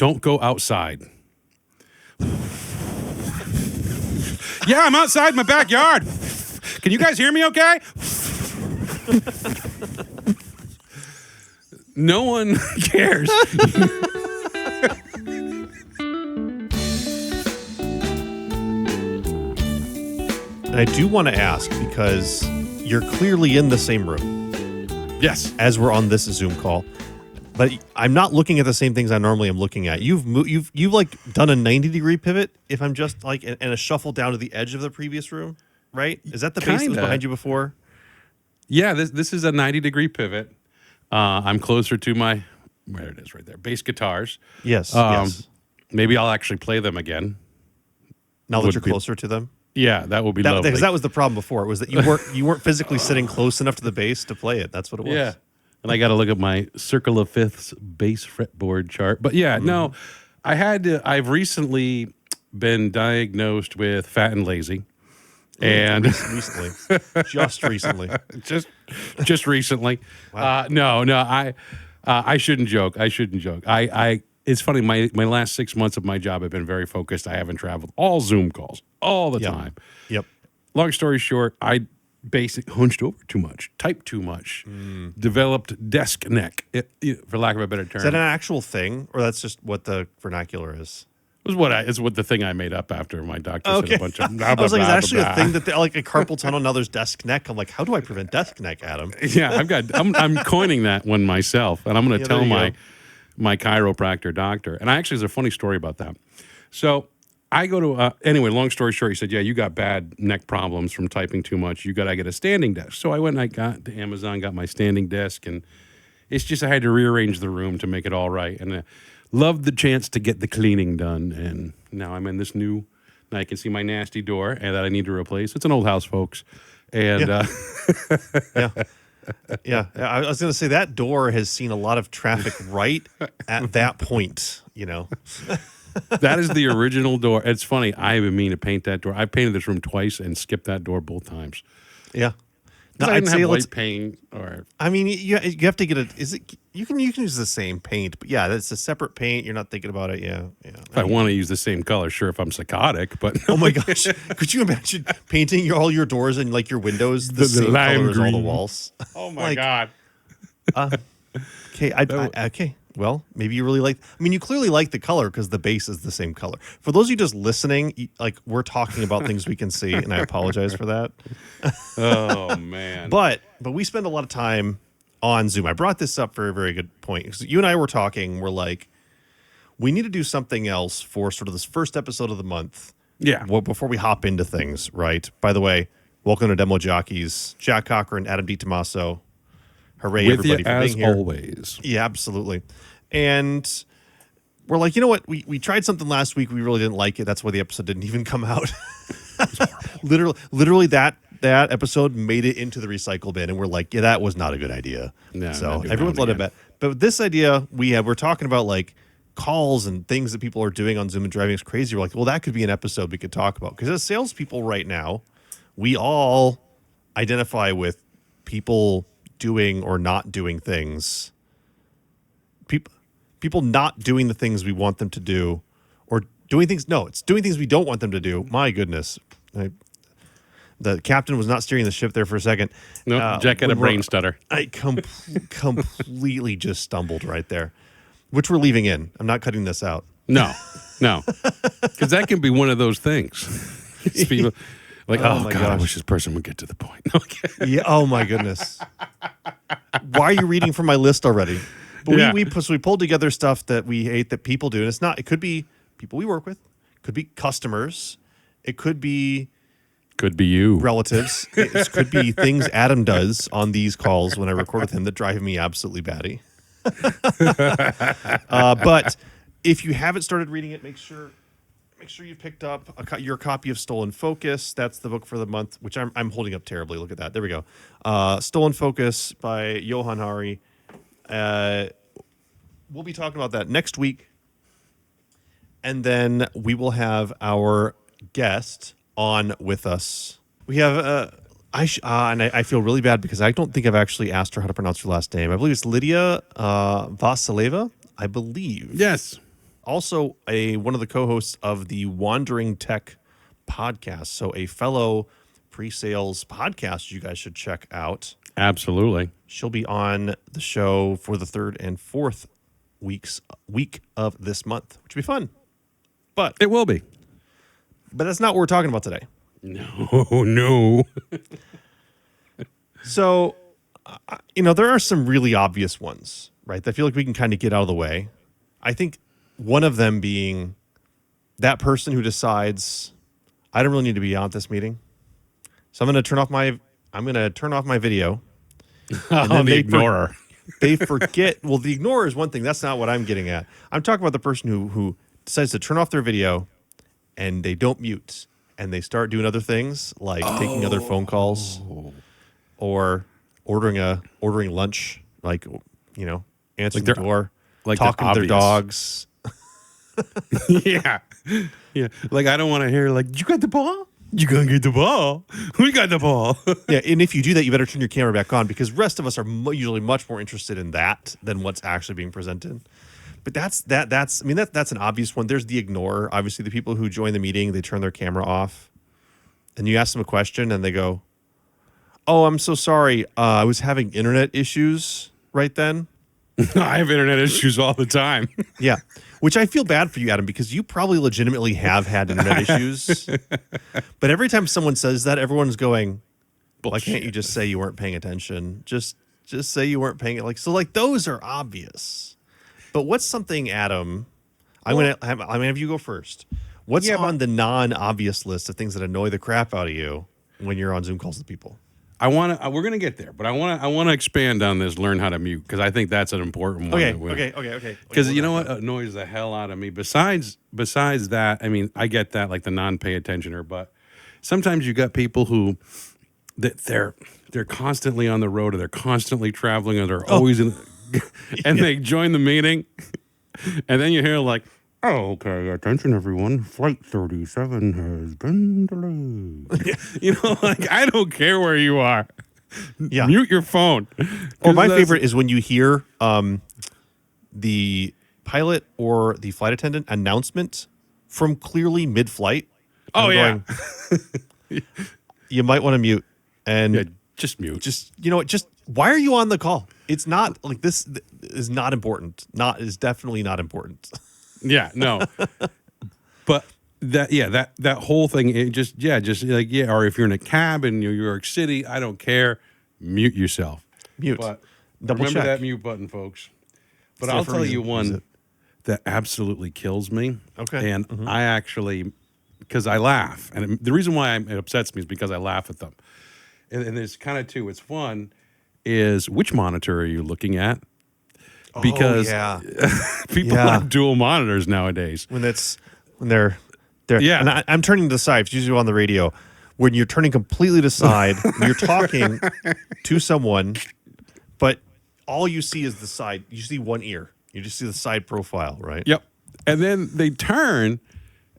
don't go outside. Yeah, I'm outside my backyard. Can you guys hear me okay? No one cares. And I do want to ask, because you're clearly in the same room. Yes. As we're on this Zoom call. But I'm not looking at the same things I normally am looking at. You've like done a 90-degree pivot, if I'm just like, and a shuffle down to the edge of the previous room, right? Is that the base that was behind you before? Yeah, this is a 90-degree pivot. I'm closer to my, where it is right there, bass guitars. Yes, yes. Maybe I'll actually play them again. Now that you're closer to them? Yeah, that will be lovely. Because that was the problem before, was that you weren't physically sitting close enough to the bass to play it. That's what it was. Yeah. And I got to look at my circle of fifths bass fretboard chart. But yeah, no, I've recently been diagnosed with fat and lazy. And recently, just recently, just recently. Wow. I shouldn't joke. It's funny. My last 6 months of my job have been very focused. I haven't traveled. All Zoom calls, all the time. Yep. Long story short, I hunched over too much, typed too much, developed desk neck, for lack of a better term. Is that an actual thing, or that's just what the vernacular is? It's what the thing I made up after my doctor said a bunch of. I was like, it's actually a thing that like a carpal tunnel. Now there's desk neck. I'm like, how do I prevent desk neck, Adam? Yeah, I'm coining that one myself, and I'm going to tell my chiropractor doctor. And there's a funny story about that. So I go to anyway. Long story short, he said, "Yeah, you got bad neck problems from typing too much. You got to get a standing desk." So I went and I got to Amazon, got my standing desk, and it's just I had to rearrange the room to make it all right. And loved the chance to get the cleaning done. And now I'm in this new. Now I can see my nasty door and that I need to replace. It's an old house, folks. And yeah. I was going to say that door has seen a lot of traffic right at that point. That is the original door. It's funny. I have been meaning to paint that door. I painted this room twice and skipped that door both times. Yeah. No, I didn't have white paint. Or I mean, you have to get it. Is it you can use the same paint, but yeah, that's a separate paint. You're not thinking about it. Yeah. If I want to use the same color, sure. If I'm psychotic, but oh my gosh, could you imagine painting all your doors and like your windows the same color as all the walls? Oh my god. Okay, okay. Well, maybe you really like. I mean, you clearly like the color because the base is the same color. For those of you just listening, like we're talking about things we can see, and I apologize for that. Oh man! But we spend a lot of time on Zoom. I brought this up for a very good point because you and I were talking. We're like, we need to do something else for sort of this first episode of the month. Yeah. Well, before we hop into things, right? By the way, welcome to Demo Jockeys, Jack Cochran, Adam DiTomaso. Hooray, with everybody, you for as being here. Always. Yeah, absolutely. And we're like, you know what? We tried something last week. We really didn't like it. That's why the episode didn't even come out. literally that episode made it into the recycle bin. And we're like, yeah, that was not a good idea. No, so everyone's let it bet. But this idea we're talking about like calls and things that people are doing on Zoom and driving us crazy. We're like, well, that could be an episode we could talk about. Because as salespeople right now, we all identify with people doing or not doing things. People not doing the things we want them to do, or doing things. No, it's doing things we don't want them to do. My goodness, the captain was not steering the ship there for a second. No, Jack had a brain stutter. I completely just stumbled right there, which we're leaving in. I'm not cutting this out. No, because that can be one of those things. People like, oh God, I wish this person would get to the point. Okay. Yeah. Oh my goodness. Why are you reading from my list already? But we pulled together stuff that we hate that people do, and it's not. It could be people we work with, could be customers, it could be you, relatives, it could be things Adam does on these calls when I record with him that drive me absolutely batty. But if you haven't started reading it, make sure you picked up your copy of Stolen Focus. That's the book for the month, which I'm holding up terribly. Look at that. There we go. Stolen Focus by Johan Hari. We'll be talking about that next week. And then we will have our guest on with us. We have, and I feel really bad because I don't think I've actually asked her how to pronounce her last name. I believe it's Lydia Vasileva, I believe. Yes. also one of the co-hosts of the Wandering Tech podcast. So a fellow pre-sales podcast you guys should check out. Absolutely. She'll be on the show for the 3rd and 4th week of this month, which will be fun. But It will be. But that's not what we're talking about today. No. So, there are some really obvious ones, right? That I feel like we can kind of get out of the way. I think one of them being that person who decides, I don't really need to be on at this meeting, so I'm going to turn off my video. And then The ignorer. They forget. Well, the ignorer is one thing. That's not what I'm getting at. I'm talking about the person who decides to turn off their video and they don't mute and they start doing other things like taking other phone calls or ordering lunch, like, answering the door, like talking to their dogs. Yeah. Like, I don't want to hear, like, you got the ball? You gonna get the ball? We got the ball. Yeah, and if you do that, you better turn your camera back on because the rest of us are usually much more interested in that than what's actually being presented. But that's an obvious one. There's the ignorer. Obviously, the people who join the meeting, they turn their camera off, and you ask them a question, and they go, "Oh, I'm so sorry. I was having internet issues right then." I have internet issues all the time. Yeah, which I feel bad for you, Adam, because you probably legitimately have had internet issues. But every time someone says that, everyone's going, "Why can't you just say you weren't paying attention? Just say you weren't paying it." Like those are obvious. But what's something, Adam? I'm gonna have you go first. What's on the non-obvious list of things that annoy the crap out of you when you're on Zoom calls with people? We're gonna get there, but I want to expand on this. Learn how to mute, because I think that's an important one. Okay. Because you know what annoys the hell out of me. Besides that, I mean, I get that, like the non-pay attentioner, but sometimes you got people who they're constantly on the road, or they're constantly traveling, or they're always in, and they join the meeting, and then you hear like, "Oh, okay, attention everyone, flight 37 has been delayed." Like, I don't care where you are. Yeah. Mute your phone. Or my favorite is when you hear the pilot or the flight attendant announcement from clearly mid-flight. Oh, You might want to mute. And just mute. Just, why are you on the call? It's not like this is not important. Is definitely not important. Yeah, no. But that whole thing, it just like, or if you're in a cab in New York City, I don't care, mute yourself. Mute. But Double remember check that mute button, folks. But I'll tell you one that absolutely kills me. Okay. And I actually, because I laugh, and the reason why it upsets me is because I laugh at them. And there's kind of two. It's one is, which monitor are you looking at? Because people have dual monitors nowadays. When they're and I'm turning to the side. It's usually on the radio. When you're turning completely to the side, you're talking to someone, but all you see is the side. You see one ear. You just see the side profile, right? Yep. And then they turn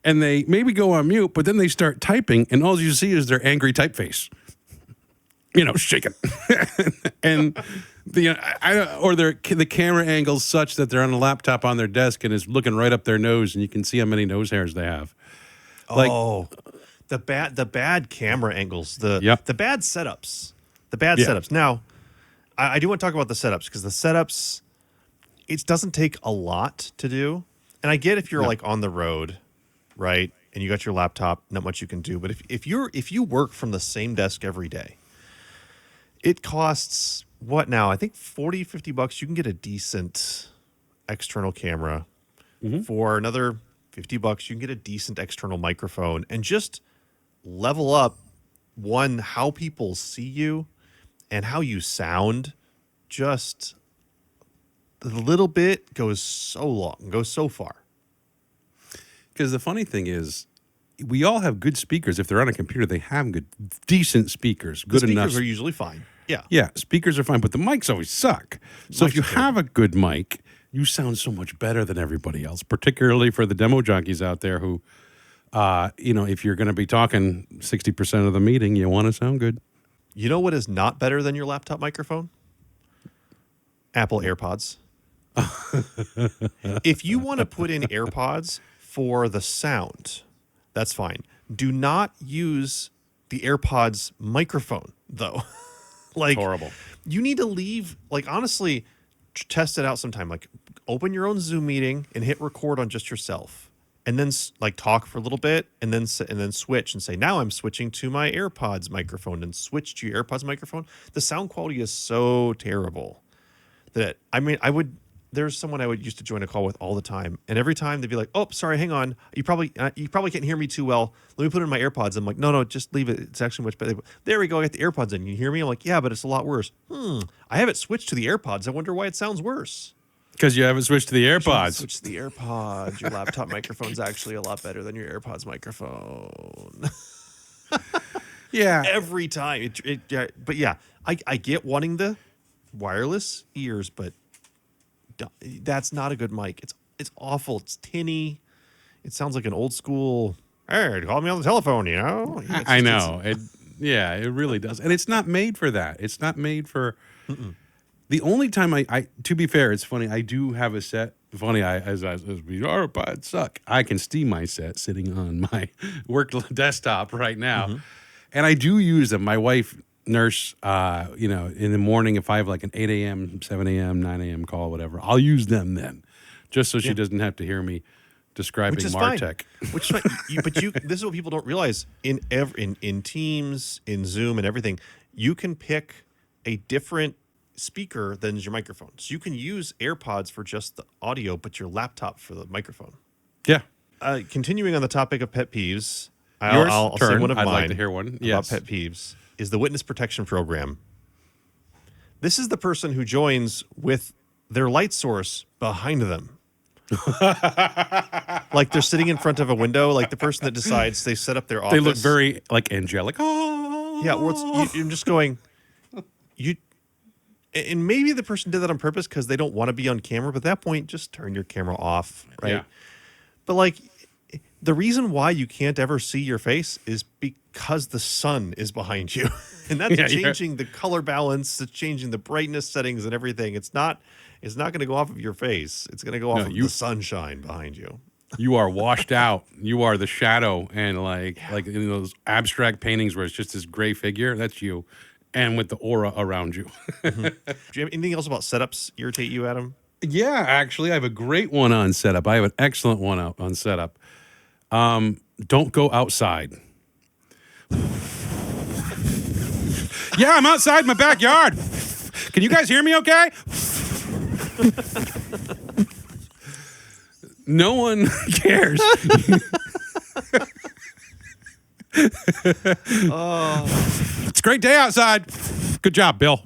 and they maybe go on mute, but then they start typing, and all you see is their angry typeface. Shaking. And the camera angle's such that they're on a laptop on their desk and is looking right up their nose, and you can see how many nose hairs they have. The bad camera angles, the bad setups. Setups. Now, I do want to talk about the setups, because the setups, it doesn't take a lot to do. And I get if you're like on the road, right, and you got your laptop, not much you can do. But if you work from the same desk every day, it costs what now? I think $40-$50. You can get a decent external camera. For another $50, you can get a decent external microphone, and just level up how people see you and how you sound. Just a little bit goes so far. Because the funny thing is, we all have good speakers. If they're on a computer, they have decent speakers. Good enough. Speakers are usually fine. Yeah. Yeah, speakers are fine, but the mics always suck. So if you have a good mic, you sound so much better than everybody else, particularly for the demo jockeys out there who, if you're going to be talking 60% of the meeting, you want to sound good. You know what is not better than your laptop microphone? Apple AirPods. If you want to put in AirPods for the sound, that's fine. Do not use the AirPods microphone, though. Like, Horrible. you need to leave, like, honestly, test it out sometime. Like, open your own Zoom meeting and hit record on just yourself. And then, like, talk for a little bit and then switch and say, now I'm switching to my AirPods microphone, and switch to your AirPods microphone. The sound quality is so terrible that, I mean, there's someone I would used to join a call with all the time, and every time they'd be like, "Oh, sorry, hang on, you probably can't hear me too well. Let me put in my AirPods." I'm like, "No, just leave it. It's actually much better." There we go. I got the AirPods in. You hear me? I'm like, "Yeah, but it's a lot worse." I have it switched to the AirPods. I wonder why it sounds worse. Because you haven't switched to the AirPods. Switch to the AirPods. Your laptop microphone's actually a lot better than your AirPods microphone. Yeah. Every time. But yeah, I get wanting the wireless ears, but that's not a good mic. It's awful. It's tinny. It sounds like an old school, "Hey, call me on the telephone," you know? I know. It really does. And it's not made for that. It's not made for... The only time I to be fair, it's funny, I do have a set. Funny, as AirPods suck. I can steam my set sitting on my work desktop right now. And I do use them. My wife nurse, in the morning, if I have like an 8 a.m., 7 a.m., 9 a.m. call, whatever, I'll use them then, just so she doesn't have to hear me describing MarTech. Which is fine. But this is what people don't realize in Teams, in Zoom, and everything. You can pick a different speaker than your microphone. So you can use AirPods for just the audio, but your laptop for the microphone. Yeah. Continuing on the topic of pet peeves, I'll say one of I'd mine. like to hear one. Yes. About pet peeves is the witness protection program. This is the person who joins with their light source behind them. Like they're sitting in front of a window, like the person that decides they set up their office. They look very like angelic. Oh. Yeah, well, I'm just going, and maybe the person did that on purpose because they don't want to be on camera, but at that point, just turn your camera off, right? Yeah. But like, the reason why you can't ever see your face is because the sun is behind you. And that's changing the color balance, it's changing the brightness settings and everything. It's not going to go off of your face. It's going to go off of the sunshine behind you. You are washed out. You are the shadow, and like in those abstract paintings where it's just this gray figure, that's you. And with the aura around you. Do you have anything else about setups irritate you, Adam? Yeah, actually, I have a great one on setup. I have an excellent one out on setup. Don't go outside. Yeah, I'm outside in my backyard. Can you guys hear me okay? No one cares. It's a great day outside. Good job, Bill.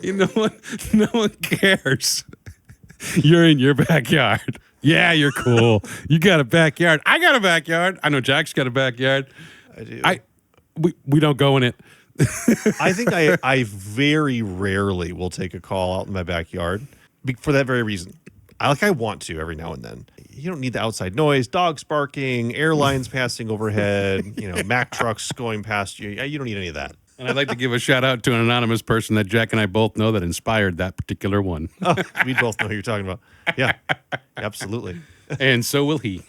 No one cares. You're in your backyard. Yeah, you're cool. You got a backyard. I got a backyard. I know Jack's got a backyard. I do. We don't go in it. I think I very rarely will take a call out in my backyard for that very reason. I want to every now and then. You don't need the outside noise, dogs barking, airlines passing overhead, Mack trucks going past you. You don't need any of that. And I'd like to give a shout out to an anonymous person that Jack and I both know that inspired that particular one. Oh, we both know who you're talking about. Yeah, absolutely. And so will he.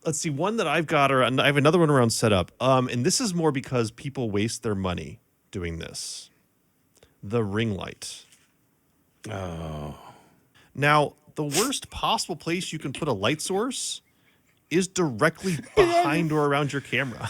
Let's see, one that I've got, or I have another one around setup. And this is more because people waste their money doing this. The ring light. Oh. Now, the worst possible place you can put a light source is directly behind or around your camera.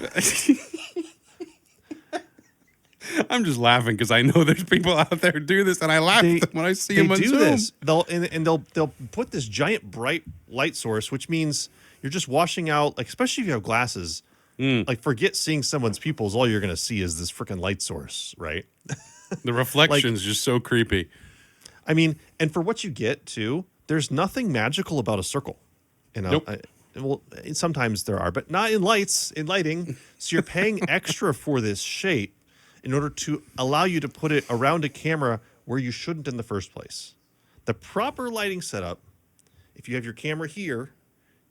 I'm just laughing because I know there's people out there who do this, and I laugh when I see them on Zoom. This. They'll put this giant bright light source, which means you're just washing out, like, especially if you have glasses. Like, forget seeing someone's pupils. All you're going to see is this freaking light source, right? The reflection's just so creepy. I mean, and for what you get too, there's nothing magical about a circle. Nope. Well, sometimes there are, but not in lighting. So you're paying extra for this shape in order to allow you to put it around a camera where you shouldn't in the first place. The proper lighting setup, if you have your camera here,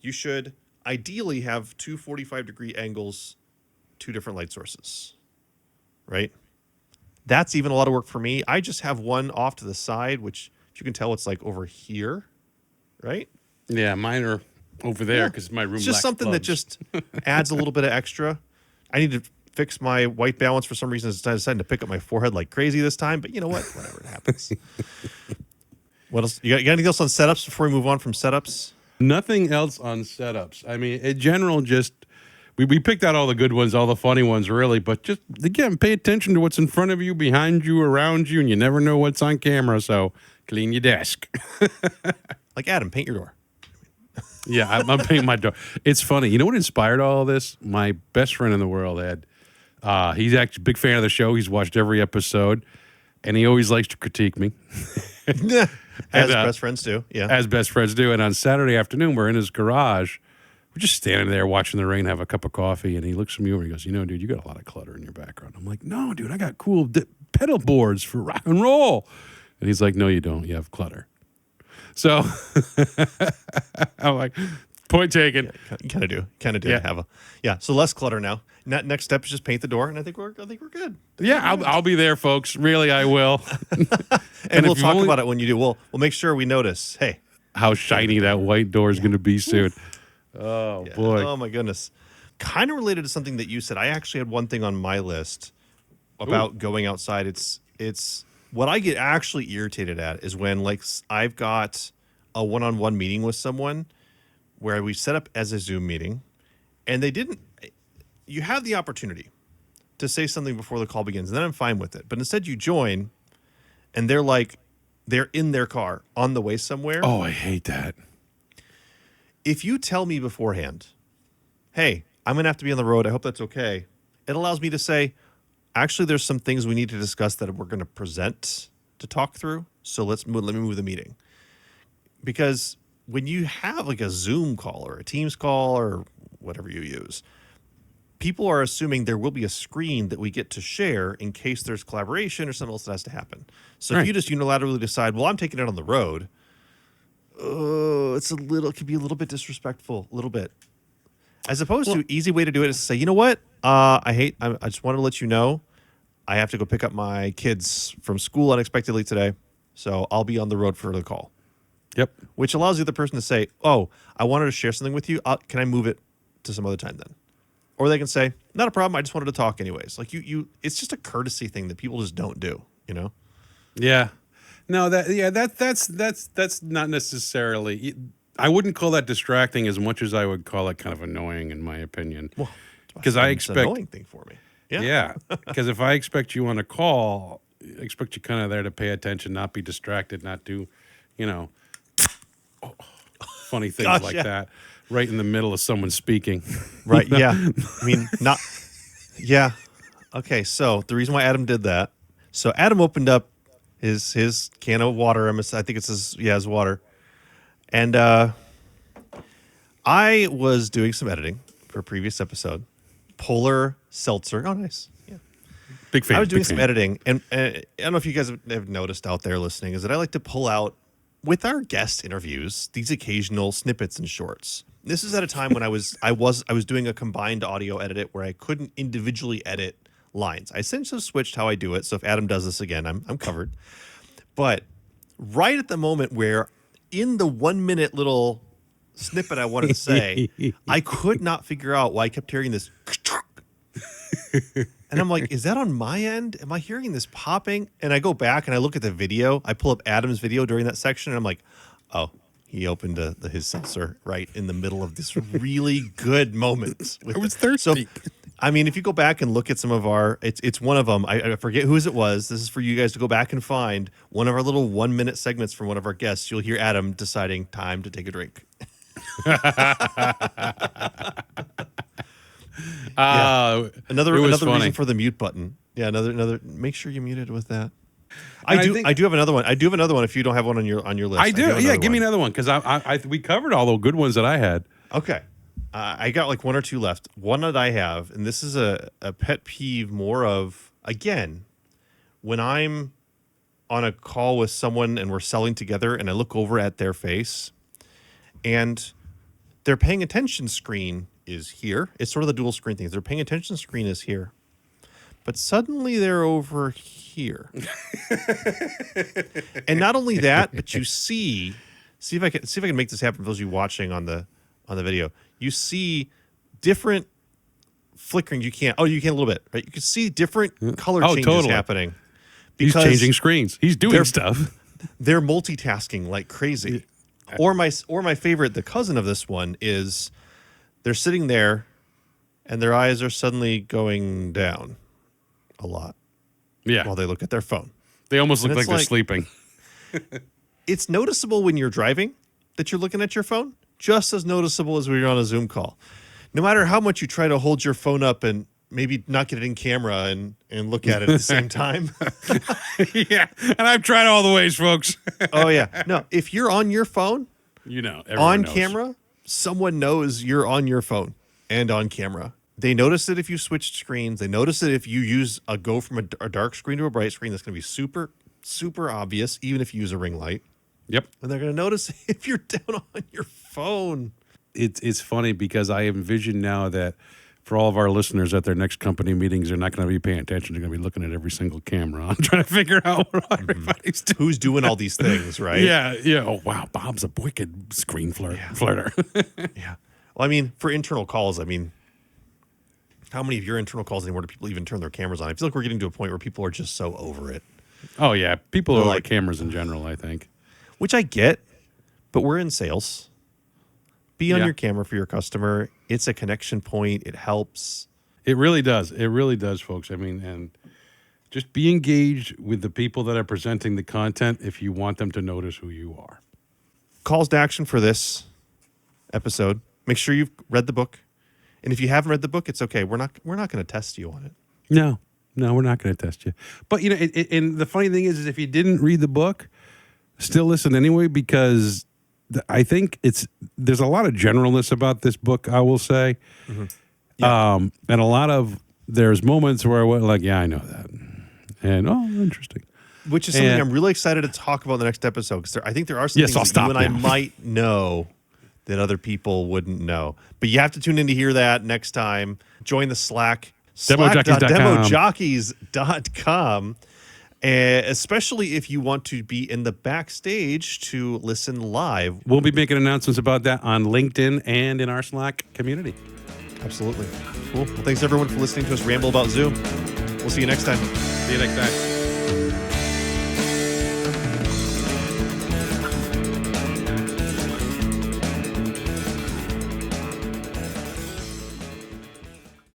you should ideally have two 45-degree angles, two different light sources, right? That's even a lot of work for me. I just have one off to the side, which if you can tell, it's like over here, right? Yeah, mine are over there because my room. It's just lacks something that plugs. just adds a little bit of extra. I need to fix my white balance for some reason. I decided to pick up my forehead like crazy this time, but you know what? Whatever, it happens. What else? You got anything else on setups before we move on from setups? Nothing else on setups. I mean, in general, just we picked out all the good ones, all the funny ones, really. But just again, pay attention to what's in front of you, behind you, around you, and you never know what's on camera. So clean your desk. Like Adam, paint your door. Yeah, I'm painting my door. It's funny. You know what inspired all of this? My best friend in the world, Ed. He's actually a big fan of the show. He's watched every episode, and he always likes to critique me. As best friends do. Yeah. As best friends do. And on Saturday afternoon, we're in his garage. We're just standing there watching the rain, have a cup of coffee, and he looks at me over and he goes, dude, you got a lot of clutter in your background. I'm like, no, dude, I got cool pedal boards for rock and roll. And he's like, no, you don't. You have clutter. So I'm like, point taken. Yeah, you kind of do Yeah. have a So less clutter now. Next step is just paint the door, and I think we're good. Yeah, I'll be there, folks. Really, I will. And we'll talk about it when you do. We'll make sure we notice. Hey, how shiny that white door is going to be soon. Oh boy. Oh my goodness. Kind of related to something that you said. I actually had one thing on my list about going outside. It's what I get actually irritated at is when like I've got a one-on-one meeting with someone where we set up as a Zoom meeting and they didn't. You have the opportunity to say something before the call begins, and then I'm fine with it. But instead you join and they're in their car on the way somewhere. Oh, I hate that. If you tell me beforehand, hey, I'm going to have to be on the road, I hope that's okay, it allows me to say, actually, there's some things we need to discuss that we're going to present to talk through. So let me move the meeting. Because when you have like a Zoom call or a Teams call or whatever you use, people are assuming there will be a screen that we get to share in case there's collaboration or something else that has to happen. So if you just unilaterally decide, well, I'm taking it on the road, it could be a little bit disrespectful, a little bit. As opposed to easy way to do it is to say, you know what? I just wanted to let you know I have to go pick up my kids from school unexpectedly today. So I'll be on the road for the call. Yep. Which allows the other person to say, oh, I wanted to share something with you. Can I move it to some other time then? Or they can say, not a problem. I just wanted to talk anyways. Like it's just a courtesy thing that people just don't do, you know? Yeah. No, that's not necessarily. I wouldn't call that distracting as much as I would call it kind of annoying, in my opinion. Well, because it's an annoying thing for me. Yeah. Because if I expect you on a call, I expect you kind of there to pay attention, not be distracted, not do, funny things that right in the middle of someone speaking. Right. Yeah. I mean, not. Yeah. Okay. So the reason why Adam did that. So Adam opened up his can of water. I think it's his water. And I was doing some editing for a previous episode. Polar Seltzer. Oh, nice. Yeah. Big fan. I was doing some editing. And I don't know if you guys have noticed out there listening, is that I like to pull out, with our guest interviews, these occasional snippets and shorts. This is at a time when I was doing a combined audio edit where I couldn't individually edit lines. I essentially switched how I do it. So if Adam does this again, I'm covered. But right at the moment where in the 1 minute little snippet I wanted to say, I could not figure out why I kept hearing this. And I'm like, is that on my end? Am I hearing this popping? And I go back and I look at the video. I pull up Adam's video during that section, and I'm like, oh, he opened his seltzer right in the middle of this really good moment. I was thirsty. So, I mean, if you go back and look at some of it's one of them. I forget whose it was. This is for you guys to go back and find one of our little 1 minute segments from one of our guests. You'll hear Adam deciding time to take a drink. Another reason for the mute button. Yeah, another. Make sure you mute it with that. I do have another one. I do have another one. If you don't have one on your list, I do. Yeah, give me another one because we covered all the good ones that I had. Okay, I got like one or two left. One that I have, and this is a pet peeve. More of, again, when I'm on a call with someone and we're selling together, and I look over at their face, and their paying attention screen is here. It's sort of the dual screen thing. Their paying attention screen is here. but suddenly they're over here. And not only that, but you see if I can make this happen for those of you watching on the video. You see different flickering. You can a little bit, right? You can see different color changes happening. He's changing screens. He's doing stuff. They're multitasking like crazy. Or my favorite, the cousin of this one, is they're sitting there and their eyes are suddenly going down a lot. Yeah. While they look at their phone. They almost look like they're sleeping. It's noticeable when you're driving that you're looking at your phone, just as noticeable as when you're on a Zoom call. No matter how much you try to hold your phone up and maybe not get it in camera and look at it at the same time. Yeah, and I've tried all the ways, folks. Oh, yeah. No, if you're on your phone, everyone knows. Camera, someone knows you're on your phone and on camera. They notice it if you switched screens. They notice it if you go from a dark screen to a bright screen. That's going to be super, super obvious, even if you use a ring light. Yep. And they're going to notice if you're down on your phone. It's funny because I envision now that for all of our listeners at their next company meetings, they're not going to be paying attention. They're going to be looking at every single camera. I'm trying to figure out what everybody's doing. Who's doing all these things, right? Yeah. Oh, wow. Bob's a wicked screen flirter. Yeah. Well, I mean, for internal calls, how many of your internal calls anymore do people even turn their cameras on? I feel like we're getting to a point where people are just so over it. Oh, yeah. People are like cameras in general, I think. Which I get, but we're in sales. Be on your camera for your customer. It's a connection point. It helps. It really does. It really does, folks. I mean, and just be engaged with the people that are presenting the content if you want them to notice who you are. Calls to action for this episode. Make sure you've read the book. And if you haven't read the book, it's okay. We're not going to test you on it. No, we're not going to test you. But, and the funny thing is if you didn't read the book, still listen anyway, because I think there's a lot of generalness about this book, I will say. Mm-hmm. Yeah. And a lot of, there's moments where I went like, yeah, I know that. And, interesting. Which is something I'm really excited to talk about in the next episode, because I think there are some things that you and I might know that other people wouldn't know. But you have to tune in to hear that next time. Join the Slack. Demojockeys.com. Especially if you want to be in the backstage to listen live. We'll be making announcements about that on LinkedIn and in our Slack community. Absolutely. Cool. Well, thanks everyone for listening to us ramble about Zoom. We'll see you next time. See you next time.